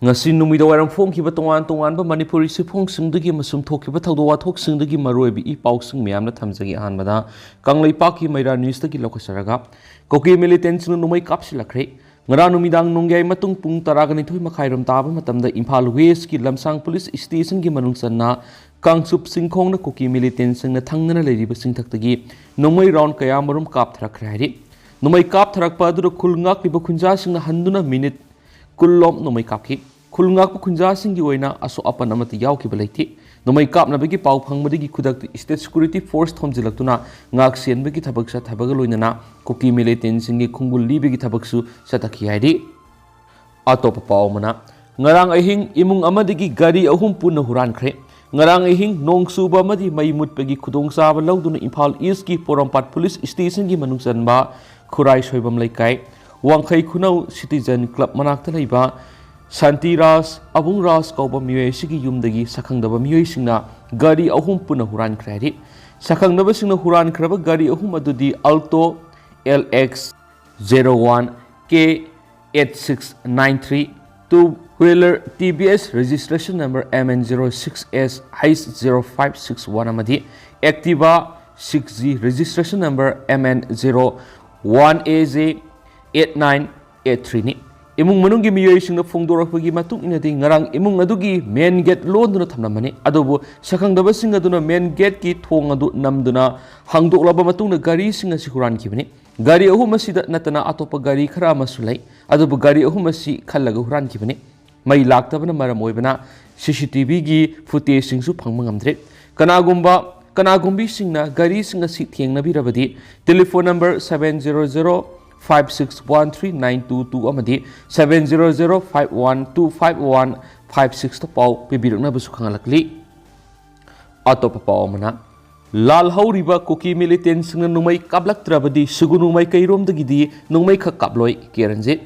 ngasi numida waram phongkiba tongan manipuri siphongsingdagi masum thokiba thawdo wathoksingdagi maroibi I pausing miyamna thamjagi ahanbada kangleipaki maira newsdagi lokasaraga koki militantsing numai kapsilakre ngara numidang nongyai matung pung taraganithoi makhairam taba matamda Imphal West ki lamsang police station gi manungsanna kangsup singkhongna koki militantsing na thangnana leiriba singthaktagi nomai round kaya marum kapthrakre hari nomai kapthrakpa adu khulngak liba khunja singna handuna minute Kulom nomai kapki khulngak khunja singi oina aso apan amati yawki balaiti nomai kapna bagi pau phangmadi khudak state security force thomjilaktuna ngak sen bagi thabak sa thabaga loinana koki militant singi khungbul libegi thabaksu satakhi haidi atop pau mana ngarang ahing imung amadigi gari ahum punna huran khre ngarang ahing nongsuba amadi mai mutpegi khudong saba lauduna Imphal East ki Porampat police station gi manungsanba khurai soibam laikai Wangkai Khunau Citizen Club manakta laiba Santi Ras Abung Ras kauba miyoi sigi yumdagi sakhangdaba miyoi singna gari ahum puna huran khre sakhangdaba singna huran khraba gari ahum adudi Alto LX 01 K8693 two-wheeler TBS registration number MN06S H0561 amadi Activa 6G registration number MN01AJ 8983 ni imung manunggi miyoi singna phongdorakpagi matung inadi ngarang imung adugi main gate londuna thamnamani adubu sakhangdaba sing aduna main gate ki thong adu namduna hangdoklaba matungna gari singa sikuran kibani gari ahum asida natana atopa gari khara masulai adubu gari ahum asi khallaga huran kibani mai laktabana maram oibana CCTV gi footage singsu phangmangamdre kanagumbi singna gari singa si thengnabi rabadi telephone number 70056139222 amadi 70051255156 to pau pibirna busu khangalakli atop pau mana lal hauriba koki militant singna numai kablak trabadi sugunu mai kairom dagidi numai kha kabloi keranjit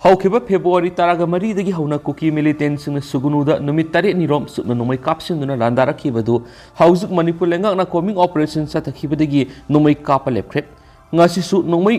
haukiba February taraga mari dagi hauna koki militant singna sugunu da numit tare ni rom sukna numai kapsinduna landarakibadu hauzuk Manipur lengakna coming operation satakhibadagi numai kapa lepkhrep ngasi su numai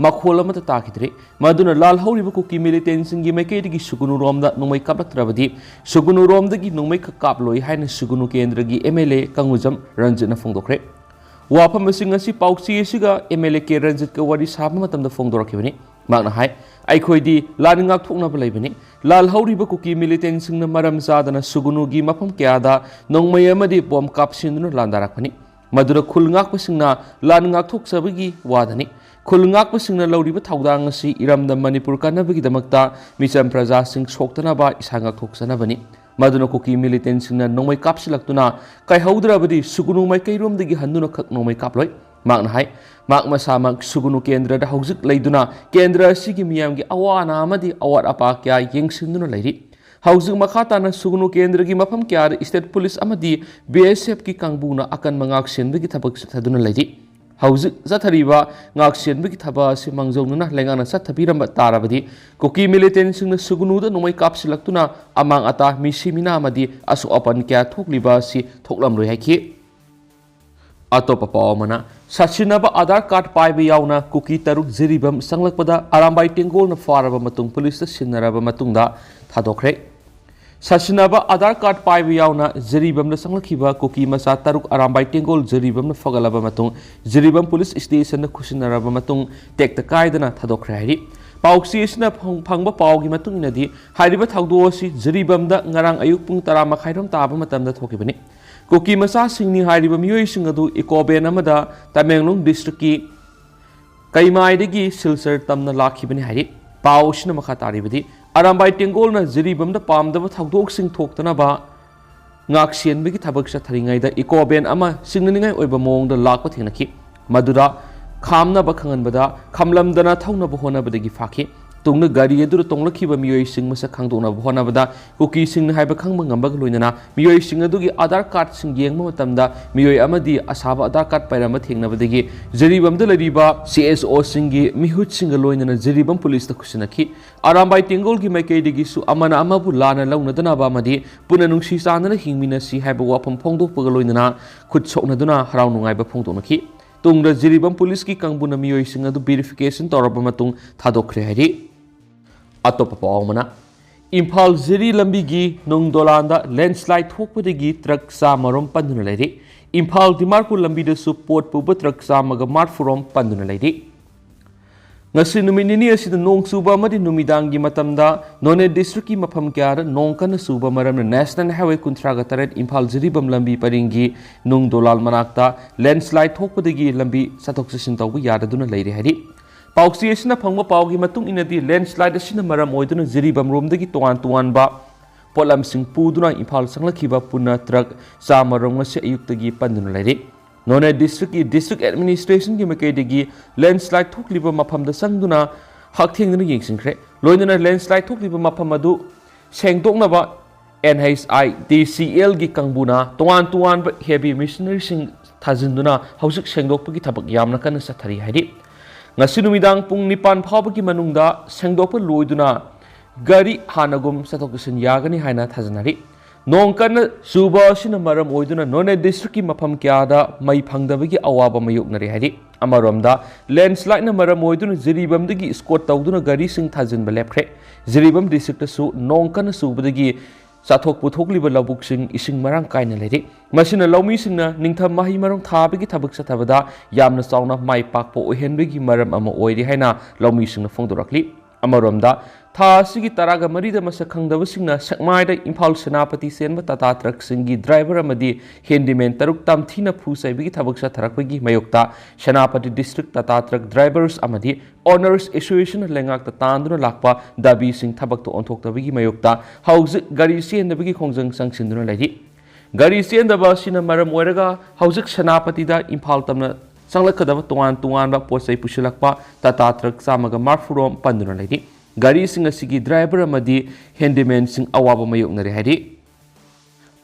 makhol amata takidre maduna lal hauriba koki militant singi maikaidagi sugunu romda numai kaplaktrabadi sugunu romdagi numai kaploi haina sugunu kendragi MLA Kangujam Ranjit na phongdokre wafam masing asi pauksi siga MLA ke Ranjit ka wari sabma matamda phongdorakibani magna hai aikhoidi laningak thokna balaibani lal hauriba koki militant singna maram sadana sugunu gi mafam kyada nongmai amadi bom kapsinduna landarakani madura khulngak pasingna laningak thoksabagi wadani khulngak pasingna lauriba thawdang asi iramda Manipur kanabagi damakta micham praja sing soktanaba isangak thoksanabani maduna koki militant singna nongmai kapsilaktuna kai haudrabadi sugunu mai kairomdagi handuna khak nongmai kaploi magna hai magma samak sugunu kendra da haujik leiduna kendra sigi miyamgi awana amadi awat apa kya yengsinduna leiri haujik makhatana sugunu kendra gi mafam kya state police amadi BSF ki kangbuna akan mangak senbagi thabak sathaduna leiri haujik zathariba ngak senbagi thaba si mangjongna lengana sathabiramba tarabadi koki militant singna sugunu da nomai kapsilaktuna amang ata misimina amadi asu apan kya thokliba si thoklamloi haiki atop pawmana sachinaba Aadhaar card paiba yauna koki taruk Jiribam changlakpada Arambai Tenggol na faraba matung police sinaraba matungda thadokre sachinaba Aadhaar card paiba yauna Jiribam na changlakhiba koki masa taruk Arambai Tenggol Jiribam na fagalaba matung Jiribam police station na khusinaraba matung tekta kaidana thadokre hari pauksi isna phangba paugi matung inadi hariba thawdo si Jiribam da ngarang ayuk pung 10 makhairam taba matamda thokibani koki masa singni hariba miyoi singadu ikoben amada Tamenglong district ki kaimaidagi silsar tamna lakhibani hari pausina makha taribadi Arambai Tenggol na Jiribam da pamdaba thawdok sing thoktanaba ngak sienbagi thabak sa tharingai da ikoben ama singnaningai oiba mong da lakpa thenaki madura khamna ba khanganbada khamlamdana thawna ba honabadagi fakhi tungna gari edur tonglakhiba miyoi sing masa khangdona honabada koki sing haiba khangba ngambag loinana miyoi sing adugi Aadhaar card sing yengma matamda miyoi amadi asaba Aadhaar card pairama thengnabadagi Jiribam da lariba CSO singi mihut sing loinana Jiribam police ta khusinakhi Arambai Tenggol gi maikaidagi su amana amabu lana launadana ba amadi puna nungsi sanana hingmina si haiba wafam phongdokpaga loinana khut soknaduna harau nungaiba phongdonakhi tungda Jiribam police ki kangbuna miyoi sing adu verification toraba matung thadokre hari atop pawmana Imphal Ziri Lambigi Nungdolanda landslide thokpadagi truck samarom panduna leiri. Imphal Dimarpur Lambida support puba truck samaga marfurom panduna leiri. Ngasi numinini asida nong suba amadi numidangi matamda None district ki mafam kyara nong kana suba maramna National Highway kuntraga taret Imphal Jiribam lambi paringi Nungdolal manakta landslide thokpadagi lambi sathok sasin tawbu yadaduna leiri hari. Pauksi asina phangba paugi matung inadi landslide asina maram oiduna Jiribam romdagi tuan ba polam sing puduna Imphal sanglakhiba puna truck samarom ngasi ayuktagi panduna leiri. None district administration ki makaidagi landslide thokliba mafamda sangduna hakthengduna yengsingkhre. Loinana landslide thokliba mafam adu sengdoknaba NHI DCL gi kangbuna tuan ba heavy machinery sing thajinduna hausik sengdokpagi thabak yamna kana sathari haidi. Ngasi numidang pung 9 phawbagi manungda sengdokpa loiduna gari hanagum sathoksin yagani haina thajanari. Nongkan suba sina maram oiduna None district ki mafam kyada mai phangdabagi awaba mayuknari hari. Amaromda landslide na maram oiduna Jiribam dagi escort tawduna gari sing thajinba lepkhre. Jiribam district su nongkan subadagi sathok puthokliba labuk sing ising marang kaina leiri. Masina lawmi singna ningtham mahi marong thabagi thabak sathabada yamna chawna mai pakpo ohenbagi maram ama oiri haina lawmi singna phongdorakli. Amaromda tha sigi taraga marida masak khangdaba singna sakmaida Imphal Senapati senba tata truck singi driver amadi handyman taruk tamthina phusaibagi thabak satharakbagi mayokta Senapati district tata truck drivers amadi owners association lengak ta tanduna lakpa dabi sing thabak to onthoktabagi mayokta hauzik gari sendabagi khongjang sangsinduna leiri. Gari sendaba sina maram oiraga hauzik Senapati da Imphal tamna sanglakadaba tuan ba posai pusilakpa tata truck samaga marfurom panduna leiri. Gari sing asigi driver amadi handyman sing awaba mayoknari hari.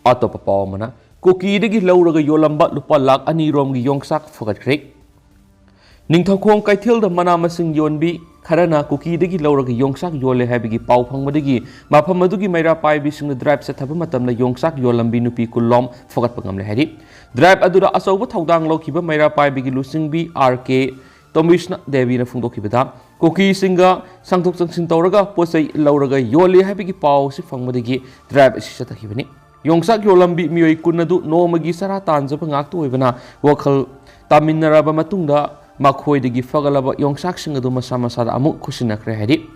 Atopa pawamana Kuki dagi lauraga yolamba lupa lak ani rom gi yongsak fogatkre. Ningthakong kaithil da manama sing yonbi kharana Kuki dagi lauraga yongsak yole habigi paw phangmadagi mafam adugi maira paibi sing drive sathaba matamna yongsak yolambi nupi kulom fogat pangamle hari. Drive adura asawba thaudang lokhiba maira paibigi lusingbi RK Tomishna Devi na phungdokhibada Kuki singa sangthok changsin tawraga posai lauraga yole habigi paw si phangmadagi drive si sathakibani. Yongsak yolambi mioi kunadu nomagi sara tanjaba ngaktu oibana wakhal taminaraba matungda makhoidagi fagalaba yongsak singadu masa masada amuk khusinakre hari.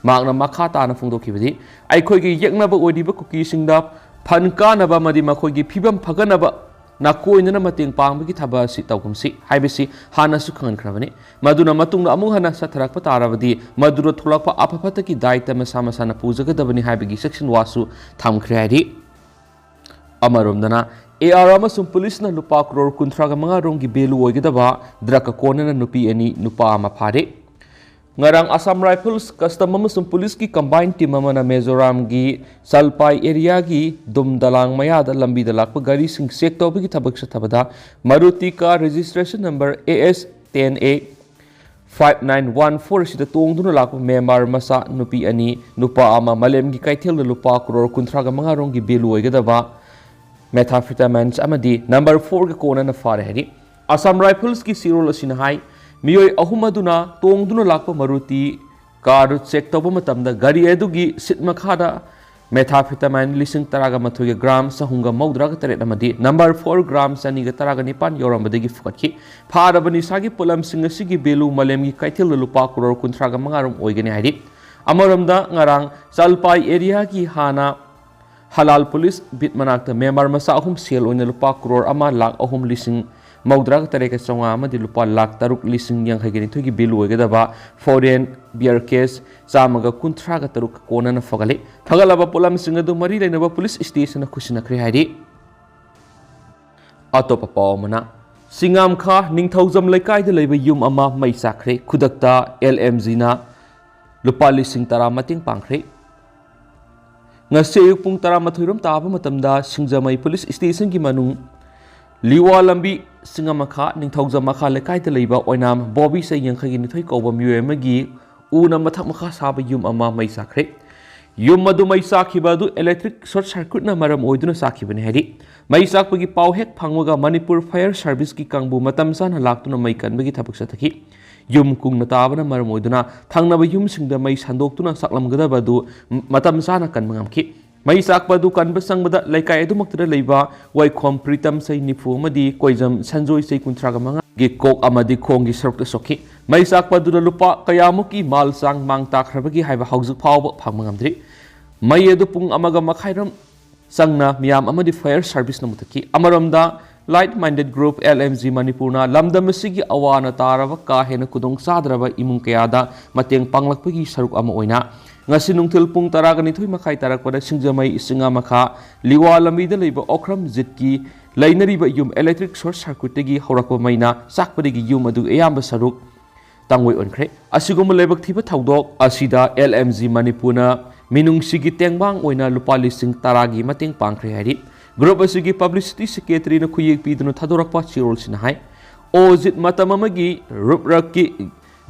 Magna makha tana phungdokhibadi aikhoigi yeknaba oidiba Kuki singda phankanaba madi makhoigi phibam phaganaba nakoinana mateng pangbagi thaba si tawkumsi haibisi hana su khangrabani maduna matungna amu hana satharakpa tarabadi madura tholakpa apapataki daita masa masana pujagadabani haibigi section wasu thamkhre hari. Amaromdana AR amasum police na lupa crore kunthraga manga rongi belu oigedaba draka konana nupi ani nupa ama phare. Ngarang Assam Rifles custom amasum police ki combined team amana Mizoram gi Salpai area gi Dumdalang mayada lambi dalakpa gari sing sek tawbagi thabak sathabada Maruti car registration number AS 10A 5914 sida tongduna lakpa member masa nupi ani nupa ama malem gi kaithel lupa crore kunthraga manga rongi belu oigedaba methamphetamines amadi number 4 ga kona na fare hari. Assam Rifles ki sirol asina hai Miyoi ahumaduna tongduna lakpa Maruti car check tawba matamda gari edugi sit makhada methamphetamine lising taraga mathoga gram sahunga maudraga taret amadi number 4 gram saniga taraga nipan yorambadagi fukatki pharabani sagi polam singa sigi belu malemgi kaithil lupa crore kunthraga mangarum oigani hari. Amaramda ngarang Salpai area ki hana halal police bit manakta member masa ahum sel oina lupa crore ama lakh ahum lising Maudra tareka songa amadi lupa lakh taruk lising yang hagini thogi bilu oigedaba foreign beer case samaga kunthraga taruk kona na fagale fagalaba polam singadu mari lainaba police station na khusinakre hari. Atopa pawmana Singam kha ningthaujam laikai da leiba yum ama mai sakre khudakta LMG na lupa lising tara mating pangkre. Ngase ayuk pung tara mathuiram taba matamda singjamai police station ki manung Liwa lambi singamakha ningthaujam makha lekai ta leiba oinam Bobby se yangkhagi nithoi kauba miyoy amagi una mathak makha saba yum ama mai sakre. Yum madu mai sakhiba du electric short circuit na maram oiduna sakhibani hari. Mai sakpagi paw hek phangwaga Manipur Fire Service ki kangbu matam sana laktuna mai kanbagi thabak sathaki. yum kung na tabana maramoiduna thangnaba yumsingda mai sandokuna saklamgadabadu matam sana kan mangamki mai sakpadu kanba sangbada laikai adumaktada leiba waikhom pritam sai nifu amadi koijam sanjoi sai kuntraga manga gi kok amadi khongi sarukta sokhi mai sakpadu da lupa kayamuki mal sang mang takrabagi haiba haujuk phawba phangmangamdri mai adu pung amaga makhairam sangna miyam amadi fire service na mutaki amaramda light minded group LMG Manipurna lamdam asigi awana taraba ka hena kudong sadraba imung kayada mateng panglakpagi saruk ama oina ngasi nungthil pung taragani thui makhai tarakpada singjamai isinga makha liwa lamida leiba okram jitki lainariba yum electric short circuit tegi horakpa maina sakpadigi yum adu ayamba saruk tangwai onkhre asigum lebak thiba thaudok asida LMG Manipurna minung sigi tengbang oina lupa lising taragi mateng pangkhre hari group asigi publicity secretary na khuyek pidunu thadorakpa chirol sinahai ojit matamamagi ruprakki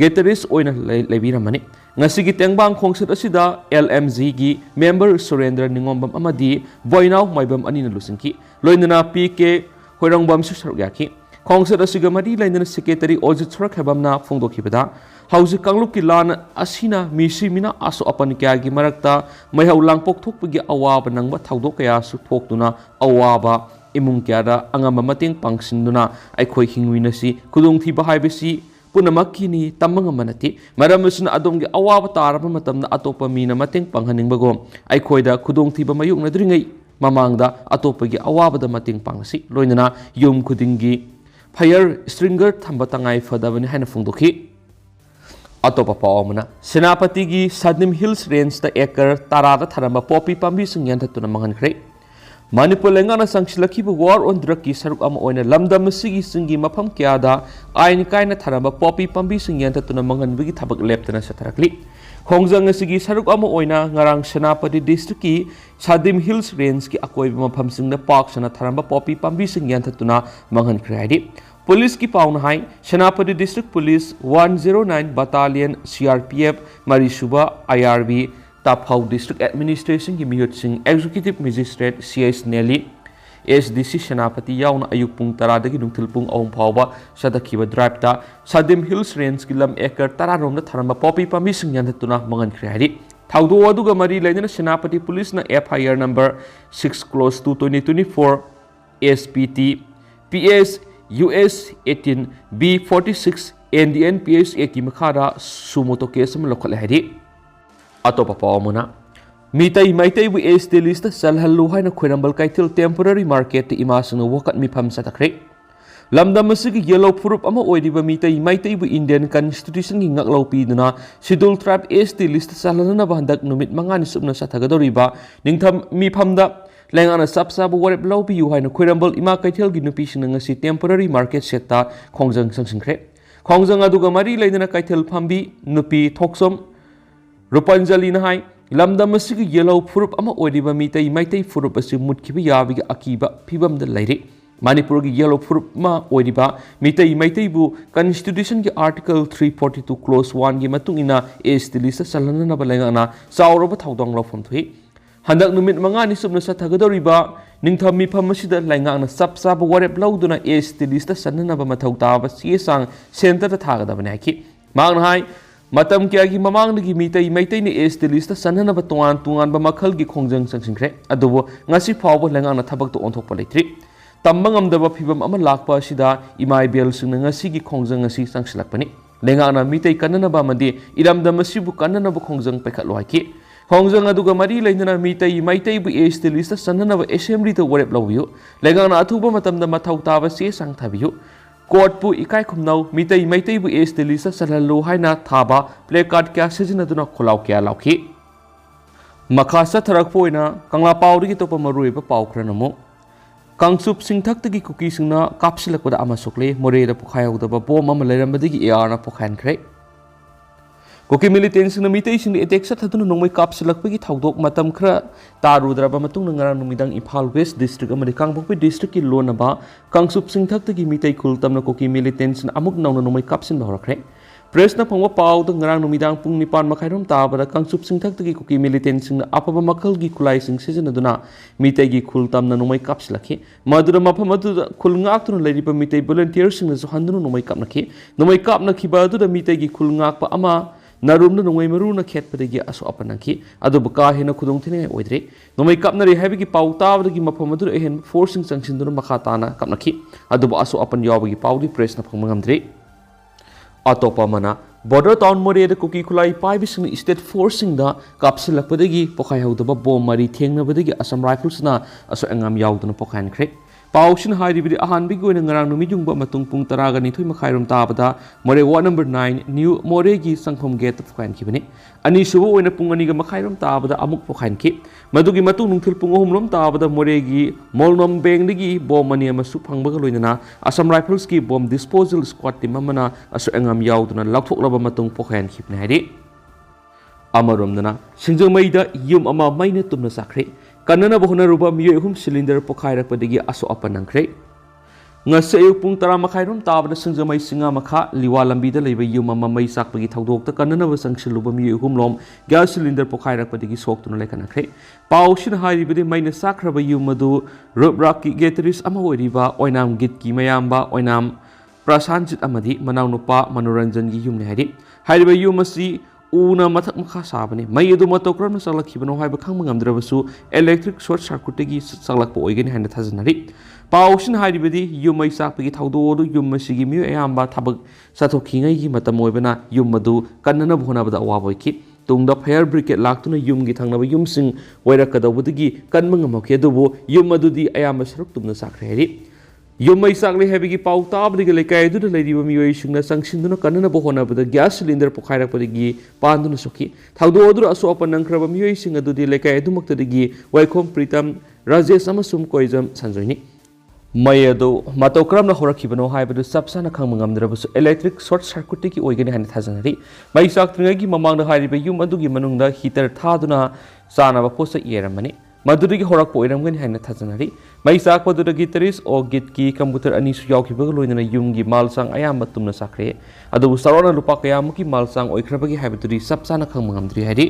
getaris oina leibiramani ngasigi tengbang khongsat asida LMG gi member Surendra Ningombam amadi boinaw maibam anina lusinki loinana PK hoirangbam su saruk yaki khongsat asiga mari lainana secretary ojit sarak habamna phongdokhibada hauji kangluk ki lan asina misi mina aso apan kya gi marakta maihau langpok thokpagi awaba nangba thaudok kaya su thoktuna awaba imung kya da angama mateng pangsinduna aikhoi hingwinasi kudongthiba haibesi punamakki ni tamanga manati maramusuna adomgi awaba taraba matamna atopa mina mateng panghaningbago aikhoida kudongthiba mayukna dringai mamangda atopagi awaba da mateng pangsi loinana yum khudingi fire stringer thamba tangai fadabani haina phongdokhi atopa paomana senapati gi Sadim Hills range da ekar tarada tharamba poppy pambi singyan thatuna mangankhre Manipur lengana sangsilakhiba war on drug ki saruk ama oina lamdam sigi singi mafam kyada ain kaina tharamba poppy pambi singyan thatuna manganbigi thabak leptana satharakli khongjang sigi saruk ama oina ngarang senapati district ki Sadim Hills range ki akoi mafam singna park sana tharamba poppy pambi singyan thatuna mangankhre hadi Police की पाउन हाई Senapati district police 109 battalion CRPF मरीसुबा IRB ताफाउ district administration की मिहुत Singh executive magistrate CS नेली SDC Senapati याउन अयुक पुंग तरादगी नुंगथिल पुंग औम फावबा सदखिबा drive ता सादिम hills range की लम एकर तरा रोम थरम पॉपी पमी सिंह यंधतुना मंगन खरेहरी थाउदो अदुगा मरी लेना सेनापति पुलिस ना FIR number 6/2/2024 SPT PS US 18 B46 NDNPS की मखारा सुमोतो केस में लखल है अतोपा पावमुना मीतई मैतई बु एस्टे लिस्ट सलहल्लु हाइना खोरंबल काइथिल टेम्पररी मार्केट इमासंग वकत मिफम सतखरे लमदम असigi येलो फुरुप अमा ओइदिबा मीतई मैतई बु इंडियन कॉन्स्टिट्यूशन की ngaklau piduna schedule tribe ST list सलहलना बहंदक नुमित मंगानि सुबना सथगदोरिबा निंगथम मिफमदा Lengana sabsabu warep lau pi yuhai na khurambal ima kaithel gi nupi sinanga si temporary market setta khongjang sangsingkhre khongjang aduga mari leidana kaithel phambi nupi thoksom rupanjali na hai lamdam asigi yellow furup ama oidiba mitai maitai furup asi mutkhiba yabi akiba phibam da leire Manipur gi yellow furup ma oidiba mitai maitai bu constitution gi article 342 clause 1 gi matung ina estilisa salana na balengana saoroba thaudang lo phom thui Handak numit mangani subna sathagadoriba ningtham mifam asida laingana sabsaba warep lauduna ST list sanna ba mathau taba siesang center ta thagadabane ki mang hai matam kya gi mamang gi mitai maitai ni ST list sanna ba tungan ba makhal gi khongjang sangsingkhre adubo ngasi phawbo laingana thabak to onthok pa leitri tambangam da ba phibam ama lakpa asida imai bel singna ngasi gi khongjang ngasi sangsilakpani laingana mitai kanna ba madi iram da masibu kanna ba khongjang pekhat loi ki Khongjang aduga mari leina mitai maitai bu este list sanana ba assembly to warep lawyu legana athuba matamda mathau taba se sang thabiyu court pu ikai khumnau mitai maitai bu este list salalo haina thaba play card kya sejina duna kholau kya lauki makhasa tharak poina kangla pawri gi topa marui ba pawkhranamu kangsup singthak tagi kuki singna kapsilakpada ama sokle more da pukhayau da ba bom ama leirambadigi air na pukhan khre Koki militants na mitai sing attack sa thaduna nongmai kapsilakpagi thaudok matam khra tarudraba matung ngarang numidang Imphal West district amadi Kangpokpi district ki lonaba kangsup singthak tagi mitai khultam na koki militants na amuk nauna nongmai kapsin bahrakre Presna phangwa paw da ngarang numidang pung nipan makhairom tabada kangsup singthak kuki militant singna apaba makal gi kulai sing sijanaduna mitai gi khul tamna numai kapsilakhi madura mafam adu khul ngak tun leiriba mitai volunteer singna so handunu numai kapnakhi numai kapnakhi ba adu da mitai gi khul ngak pa ama narumna numai maruna khetpadagi aso apanakhi adu buka hena khudong thine oidre numai kapnari habigi paw tabadagi mafam adu ehen forcing sancinduna makhatana kapnakhi adu aso apan yawagi pawdi presna phangma ngamdre Atopa mana border town more the cookie kulai pibising state forcing the Kapsilakpadagi pokai hodaba bomb mari thengna badagi asam rifles na aso engam yaudana pokan crek Paushin high ribidi ahan big going around Numijung but matung pung taragani to Makairum tabada more 1 number 9 new moregi sangpom gate of Kwan Kibini Anishu in a punganiga Makairum tabada amuk pokan kip Madugi matung til pungum tabada moregi molnom bangdigi bomb mania masupang bagaluna asam rifles ki bomb disposal squad the mamana aso engam yaudana lapok lava matung pokan kip nahidi Amarum nana Sinjung Maida yum ama maina tumna sakre Kanana bohona ruba miyo hum cylinder pokhairak padigi aso apanangkre nga sayuk pung tara makhairum tabada singjamai singa makha liwa lambi da leiba yum ama mai sakpagi thaudok ta kanana ba sangsiluba miyo hum lom gas cylinder pokhairak padigi soktuna lekanakre paushin hairi bidi maina sakraba yum madu rubrak ki getris ama oiriba oinam git ki mayamba oinam prasanjit amadi manaw nupa manoranjan gi yum ne hairi ba yum asi Una matak makha sabani mai edu matokram salak khibano haiba khang mangamdrabasu electric short circuit gi salak po oigeni handa thajanari paushin hairibadi yumai sakpagi thaudo du yummasi mi ayamba thabak sathokhingai gi matam oibana yummadu kannana bhona bada awaboiki tungda fire brigade laktuna yum gi thangnaba yumsing oirakadawdagi kanmangamokhe dubu yummadudi ayamba saruk tumna sakreheri Yumai sakle habigi paw tabdi ge lekai du leiriba mioi singna sangsinduna kanana bohona bada gas cylinder pokhairak padigi panduna soki thaudo odur aso apanangkraba mioi singa du di lekai du maktadigi waikhom pritam rajesh amasum koizam sanjoini mayado matokram na horakhibano haibadu sapsana khangmangamdrabasu electric short circuit ki oigeni hani thajanari mai saktringa gi mamang da hariba yum adugi manungda heater thaduna sana ba posa yeramani Madurigi horak po iramgani haina thajanari mai sakpaduragi teris o git ki computer ani su yawkhibaga loinana yumgi malsang ayamba tumna sakre adu sarona lupa kayamuki malsang oikrabagi haibituri sapsana khangmangamdri hari